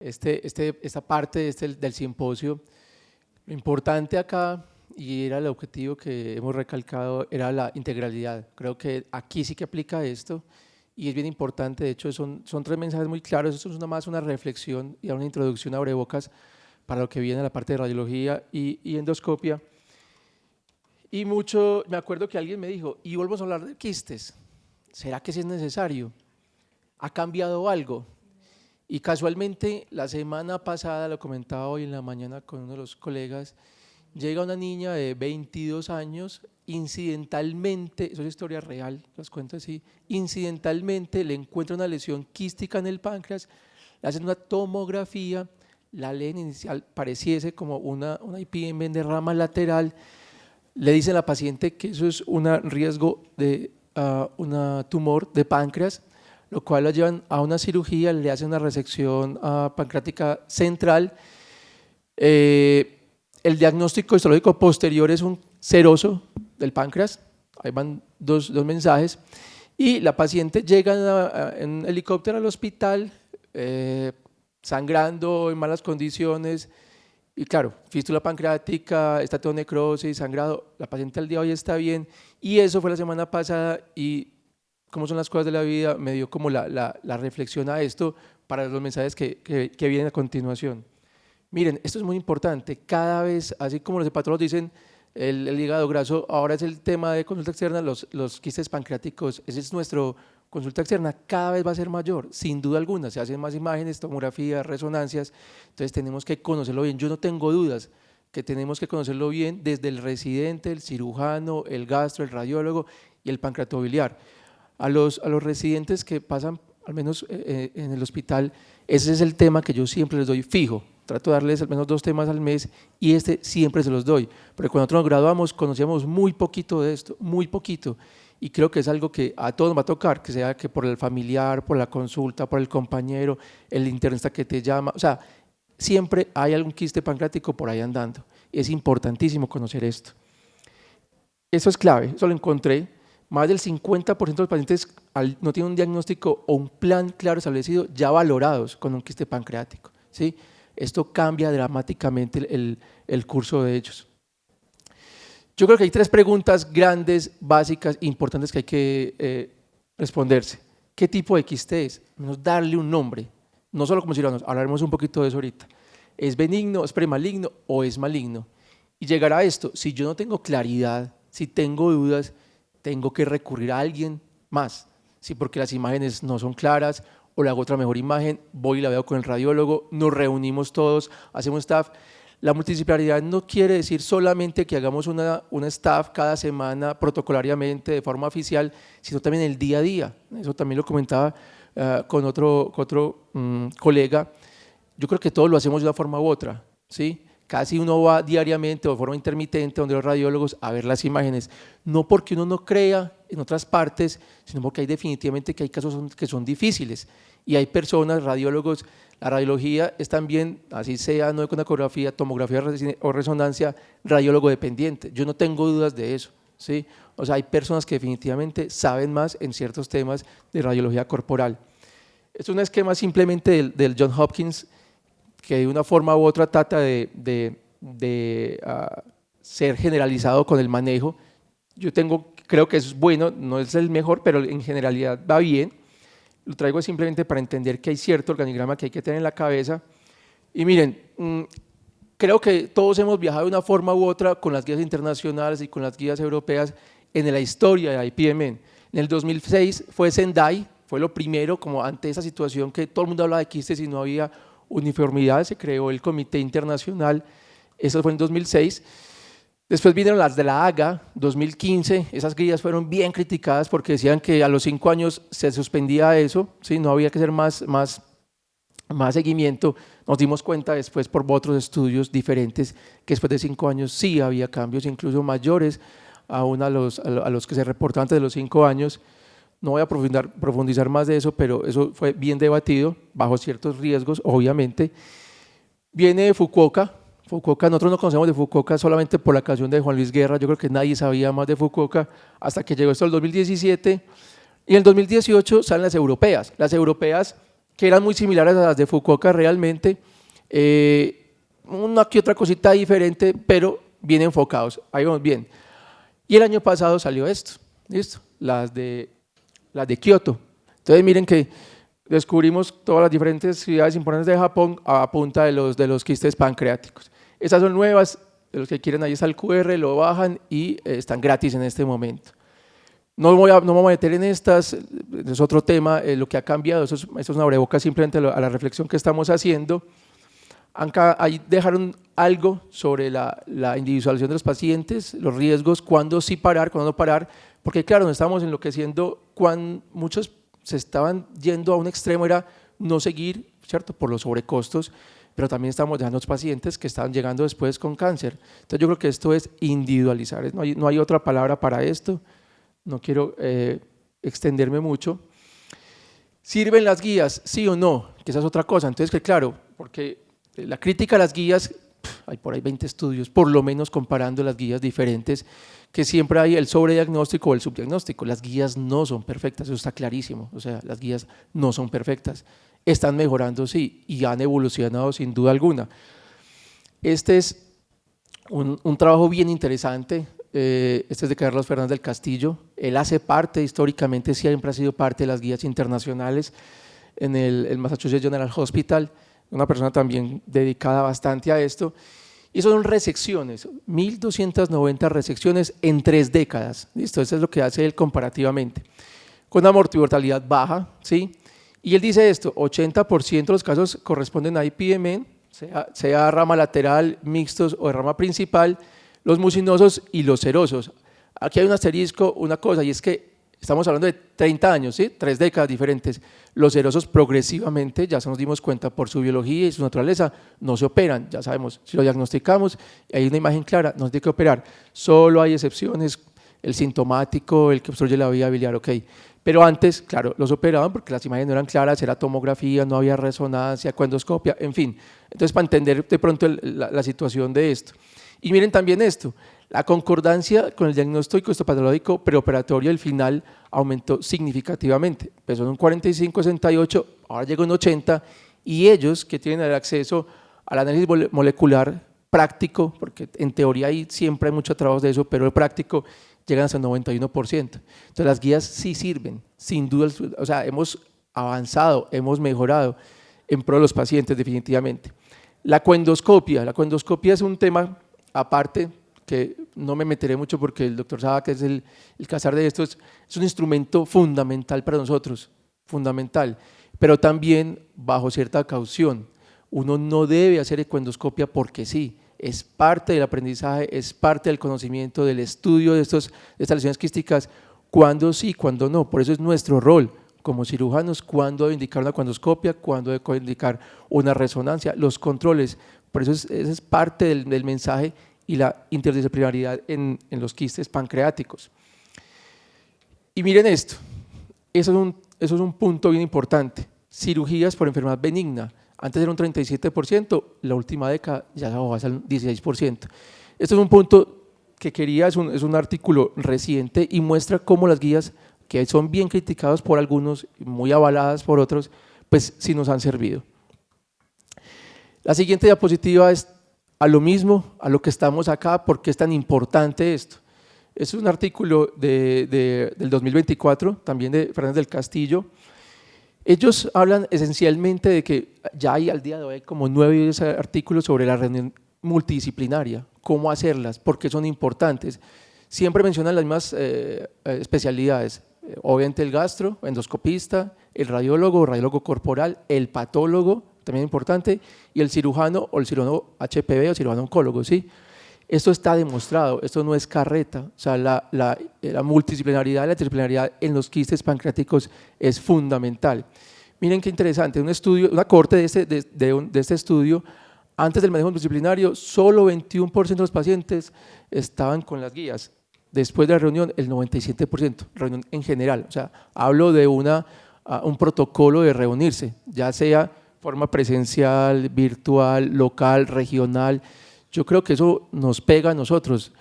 esta parte del simposio. Lo importante acá, y era el objetivo que hemos recalcado, era la integralidad. Creo que aquí sí que aplica esto y es bien importante. De hecho, son tres mensajes muy claros. Esto es más una reflexión y una introducción a abrebocas para lo que viene la parte de radiología y endoscopia. Y me acuerdo que alguien me dijo, y volvemos a hablar de quistes, ¿será que sí es necesario? ¿Ha cambiado algo? Y casualmente la semana pasada, lo comentaba hoy en la mañana con uno de los colegas, llega una niña de 22 años, incidentalmente, eso es historia real, las cuento así, incidentalmente le encuentra una lesión quística en el páncreas, le hacen una tomografía, la leen inicial pareciese como una IPM de rama lateral, le dicen a la paciente que eso es un riesgo de una tumor de páncreas, lo cual la llevan a una cirugía, le hacen una resección pancreática central. El diagnóstico histológico posterior es un seroso del páncreas, ahí van dos mensajes, y la paciente llega en helicóptero al hospital, sangrando en malas condiciones, y claro, fístula pancreática, estatonecrosis, sangrado, la paciente al día de hoy está bien, y eso fue la semana pasada, y cómo son las cosas de la vida, me dio como la reflexión a esto para los mensajes que vienen a continuación. Miren, esto es muy importante, cada vez, así como los hepatólogos dicen, el hígado graso, ahora es el tema de consulta externa, los quistes pancreáticos, ese es nuestro consulta externa, cada vez va a ser mayor, sin duda alguna, se hacen más imágenes, tomografías, resonancias, entonces tenemos que conocerlo bien, yo no tengo dudas que tenemos que conocerlo bien desde el residente, el cirujano, el gastro, el radiólogo y el pancreatobiliar. A los residentes que pasan, al menos en el hospital, ese es el tema que yo siempre les doy fijo, trato de darles al menos 2 temas al mes y este siempre se los doy, porque cuando nosotros nos graduamos conocíamos muy poquito de esto, muy poquito, y creo que es algo que a todos nos va a tocar, que sea que por el familiar, por la consulta, por el compañero, el internista que te llama, o sea, siempre hay algún quiste pancreático por ahí andando, es importantísimo conocer esto. Eso es clave, eso lo encontré. Más del 50% de los pacientes no tienen un diagnóstico o un plan claro establecido ya valorados con un quiste pancreático, ¿sí? Esto cambia dramáticamente el curso de ellos. Yo creo que hay 3 preguntas grandes, básicas, importantes que hay que responderse. ¿Qué tipo de quiste es? Darle un nombre, no solo como cirujanos, hablaremos un poquito de eso ahorita. ¿Es benigno, es premaligno o es maligno? Y llegar a esto, si yo no tengo claridad, si tengo dudas, tengo que recurrir a alguien más, ¿sí? Porque las imágenes no son claras o le hago otra mejor imagen, voy y la veo con el radiólogo, nos reunimos todos, hacemos staff. La multidisciplinaridad no quiere decir solamente que hagamos una staff cada semana protocolariamente de forma oficial, sino también el día a día. Eso también lo comentaba con otro colega. Yo creo que todos lo hacemos de una forma u otra, ¿sí? Casi uno va diariamente o de forma intermitente donde los radiólogos a ver las imágenes, no porque uno no crea en otras partes, sino porque hay definitivamente que hay casos que son difíciles y hay personas, radiólogos, la radiología es también, así sea, no con ecografía, tomografía o resonancia, radiólogo dependiente, yo no tengo dudas de eso, ¿sí? O sea, hay personas que definitivamente saben más en ciertos temas de radiología corporal. Es un esquema simplemente del Johns Hopkins que de una forma u otra trata de ser generalizado con el manejo. Yo creo que es bueno, no es el mejor, pero en generalidad va bien. Lo traigo simplemente para entender que hay cierto organigrama que hay que tener en la cabeza. Y miren, creo que todos hemos viajado de una forma u otra con las guías internacionales y con las guías europeas en la historia de IPMN. En el 2006 fue Sendai, fue lo primero, como ante esa situación que todo el mundo hablaba de quistes y no había uniformidad, se creó el Comité Internacional, eso fue en 2006. Después vinieron las de la AGA, 2015, esas guías fueron bien criticadas porque decían que a los 5 años se suspendía eso, ¿sí? No había que hacer más seguimiento. Nos dimos cuenta después por otros estudios diferentes que después de 5 años sí había cambios, incluso mayores aún a los que se reportaban antes de los 5 años. No voy a profundizar más de eso, pero eso fue bien debatido, bajo ciertos riesgos, obviamente. Viene de Fukuoka, nosotros no conocemos de Fukuoka solamente por la canción de Juan Luis Guerra, yo creo que nadie sabía más de Fukuoka hasta que llegó esto el 2017, y en el 2018 salen las europeas que eran muy similares a las de Fukuoka realmente, una que otra cosita diferente, pero bien enfocados, ahí vamos bien. Y el año pasado salió esto, ¿listo? Las de Kioto. Entonces miren que descubrimos todas las diferentes ciudades importantes de Japón a punta de los quistes pancreáticos. Estas son nuevas, de los que quieren ahí está el QR, lo bajan y están gratis en este momento. No me voy a meter en estas, es otro tema, lo que ha cambiado, eso es una abrebocas simplemente a la reflexión que estamos haciendo. Ahí dejaron algo sobre la individualización de los pacientes, los riesgos, cuándo sí parar, cuándo no parar, porque claro, nos estamos enloqueciendo, muchos se estaban yendo a un extremo, era no seguir, ¿cierto?, por los sobrecostos, pero también estamos dejando a los pacientes que estaban llegando después con cáncer. Entonces yo creo que esto es individualizar, no hay otra palabra para esto, no quiero extenderme mucho. ¿Sirven las guías? ¿Sí o no? Que esa es otra cosa, entonces que claro, porque la crítica a las guías, hay por ahí 20 estudios, por lo menos comparando las guías diferentes, que siempre hay el sobrediagnóstico o el subdiagnóstico. Las guías no son perfectas, eso está clarísimo, o sea, las guías no son perfectas, están mejorando sí y han evolucionado sin duda alguna. Este es un trabajo bien interesante, este es de Carlos Fernández del Castillo, él hace parte, históricamente siempre ha sido parte de las guías internacionales en el Massachusetts General Hospital, una persona también dedicada bastante a esto, y son resecciones, 1.290 resecciones en 3 décadas, ¿listo? Eso es lo que hace él comparativamente, con una mortalidad baja, ¿sí? Y él dice esto, 80% de los casos corresponden a IPMN, sea rama lateral, mixtos o de rama principal, los mucinosos y los serosos. Aquí hay un asterisco, una cosa, y es que estamos hablando de 30 años, ¿sí? 3 décadas diferentes. Los serosos progresivamente, ya nos dimos cuenta por su biología y su naturaleza, no se operan, ya sabemos, si lo diagnosticamos, hay una imagen clara, no se tiene que operar. Solo hay excepciones, el sintomático, el que obstruye la vía biliar, ok. Pero antes, claro, los operaban porque las imágenes no eran claras, era tomografía, no había resonancia, endoscopia, en fin. Entonces, para entender de pronto la situación de esto. Y miren también esto, la concordancia con el diagnóstico histopatológico preoperatorio al final aumentó significativamente, empezó en un 45-68, ahora llegó en 80, y ellos que tienen el acceso al análisis molecular práctico, porque en teoría ahí siempre hay mucho trabajo de eso, pero el práctico llegan hasta el 91%. Entonces las guías sí sirven, sin duda, o sea, hemos avanzado, hemos mejorado en pro de los pacientes definitivamente. La coendoscopia es un tema aparte, que no me meteré mucho porque el doctor Saba, que es el cazar de esto, es un instrumento fundamental para nosotros, fundamental, pero también bajo cierta caución. Uno no debe hacer ecoendoscopia porque sí, es parte del aprendizaje, es parte del conocimiento, del estudio de estas lesiones quísticas, cuándo sí, cuándo no, por eso es nuestro rol como cirujanos, cuándo debe indicar una coendoscopia, cuándo debe indicar una resonancia, los controles. Por eso ese es parte del mensaje y la interdisciplinaridad en los quistes pancreáticos. Y miren esto, eso es un punto bien importante, cirugías por enfermedad benigna, antes era un 37%, la última década ya se bajó al 16%. Esto es un punto que quería, es un artículo reciente y muestra cómo las guías, que son bien criticadas por algunos, muy avaladas por otros, pues sí nos han servido. La siguiente diapositiva es a lo mismo, a lo que estamos acá, ¿por qué es tan importante esto? Es un artículo del 2024, también de Fernández del Castillo. Ellos hablan esencialmente de que ya hay al día de hoy como 9 o 10 artículos sobre la reunión multidisciplinaria, cómo hacerlas, por qué son importantes. Siempre mencionan las mismas especialidades, obviamente el gastro, endoscopista, el radiólogo corporal, el patólogo, también importante, y el cirujano o el cirujano HPV o cirujano oncólogo, ¿sí? Esto está demostrado, esto no es carreta, o sea, la multidisciplinaridad y la disciplinaridad en los quistes pancreáticos es fundamental. Miren qué interesante, un estudio, una cohorte de este estudio, antes del manejo multidisciplinario, solo 21% de los pacientes estaban con las guías, después de la reunión el 97%, reunión en general, o sea, hablo de un protocolo de reunirse, ya sea forma presencial, virtual, local, regional. Yo creo que eso nos pega a nosotros.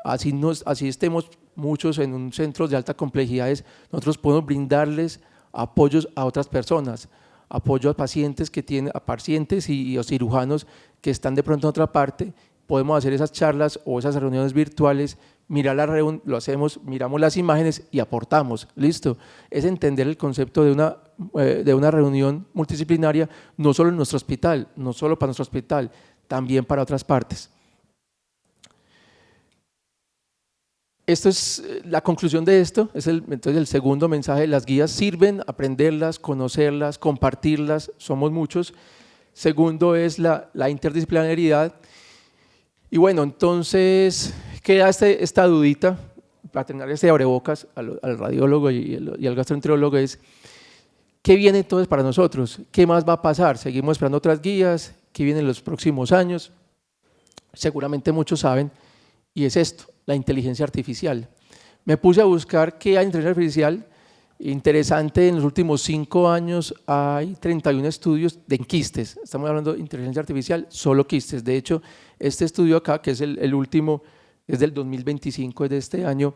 Así estemos muchos en un centro de alta complejidad, nosotros podemos brindarles apoyos a otras personas. apoyo a pacientes a pacientes y a cirujanos que están de pronto en otra parte. Podemos hacer esas charlas o esas reuniones virtuales, mirar lo hacemos, miramos las imágenes y aportamos, listo. Es entender el concepto de una reunión multidisciplinaria, no solo en nuestro hospital, no solo para nuestro hospital, también para otras partes. Esto es la conclusión de esto, entonces el segundo mensaje: las guías sirven, aprenderlas, conocerlas, compartirlas, somos muchos. Segundo es la interdisciplinariedad. Y bueno, entonces queda esta dudita, para tener este abrebocas al radiólogo y al gastroenterólogo, es ¿qué viene entonces para nosotros? ¿Qué más va a pasar? ¿Seguimos esperando otras guías? ¿Qué viene en los próximos años? Seguramente muchos saben, y es esto: la inteligencia artificial. Me puse a buscar qué hay inteligencia artificial. Interesante, en los últimos 5 años hay 31 estudios de quistes. Estamos hablando de inteligencia artificial, solo quistes. De hecho, este estudio acá, que es el último, es del 2025, es de este año,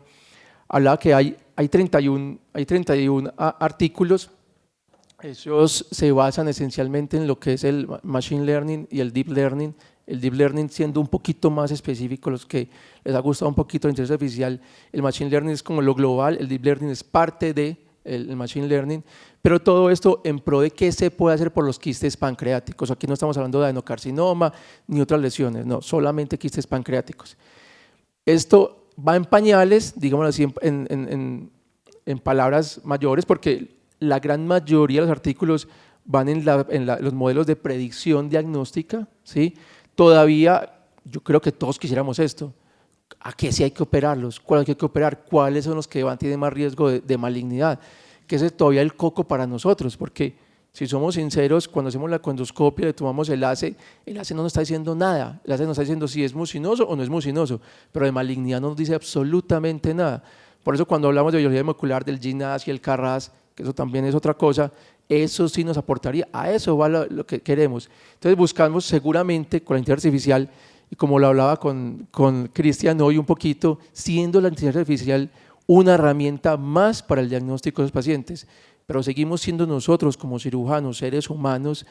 hablaba que hay 31 artículos. Esos se basan esencialmente en lo que es el machine learning y el deep learning. El deep learning siendo un poquito más específico, los que les ha gustado un poquito la inteligencia artificial. El machine learning es como lo global, el deep learning es parte de el machine learning, pero todo esto en pro de qué se puede hacer por los quistes pancreáticos. Aquí no estamos hablando de adenocarcinoma ni otras lesiones, no, solamente quistes pancreáticos. Esto va en pañales, digámoslo así, en palabras mayores, porque la gran mayoría de los artículos van en los modelos de predicción diagnóstica, ¿sí? Todavía yo creo que todos quisiéramos esto. ¿A qué sí hay que operarlos? ¿Cuáles hay que operar? ¿Cuáles son los que tienen más riesgo de malignidad? Que ese es todavía el coco para nosotros, porque si somos sinceros, cuando hacemos la endoscopia, le tomamos el ACE no nos está diciendo nada. El ACE nos está diciendo si es mucinoso o no es mucinoso, pero de malignidad no nos dice absolutamente nada. Por eso cuando hablamos de biología molecular, del GNAS y el CARAS, que eso también es otra cosa, eso sí nos aportaría, a eso va lo que queremos. Entonces buscamos seguramente con la inteligencia artificial, y como lo hablaba con Cristian hoy un poquito, siendo la inteligencia artificial una herramienta más para el diagnóstico de los pacientes, pero seguimos siendo nosotros como cirujanos, seres humanos,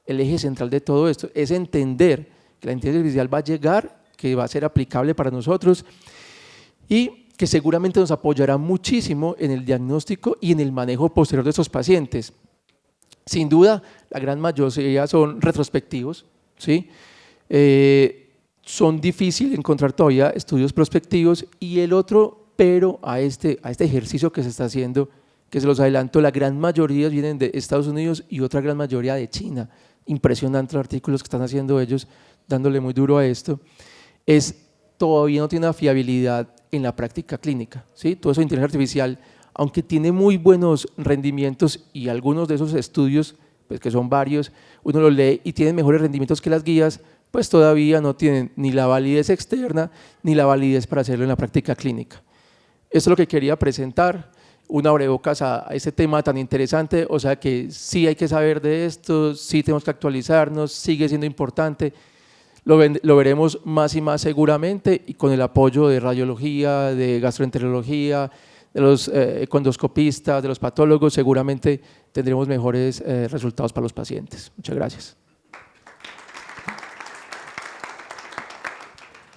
el eje central de todo esto, es entender que la inteligencia artificial va a llegar, que va a ser aplicable para nosotros y que seguramente nos apoyará muchísimo en el diagnóstico y en el manejo posterior de estos pacientes. Sin duda, la gran mayoría son retrospectivos, ¿sí? Son difíciles encontrar todavía estudios prospectivos, y el otro pero a este ejercicio que se está haciendo, que se los adelanto, la gran mayoría vienen de Estados Unidos y otra gran mayoría de China. Impresionante los artículos que están haciendo ellos, dándole muy duro a esto. Todavía no tiene una fiabilidad en la práctica clínica, ¿sí? Todo eso de inteligencia artificial, aunque tiene muy buenos rendimientos, y algunos de esos estudios, pues que son varios, uno los lee y tienen mejores rendimientos que las guías, pues todavía no tienen ni la validez externa ni la validez para hacerlo en la práctica clínica. Esto es lo que quería presentar, una abrebocas a este tema tan interesante. O sea que sí hay que saber de esto, sí tenemos que actualizarnos, sigue siendo importante. Lo veremos más y más seguramente, y con el apoyo de radiología, de gastroenterología, de los endoscopistas, de los patólogos, seguramente tendremos mejores resultados para los pacientes. Muchas gracias.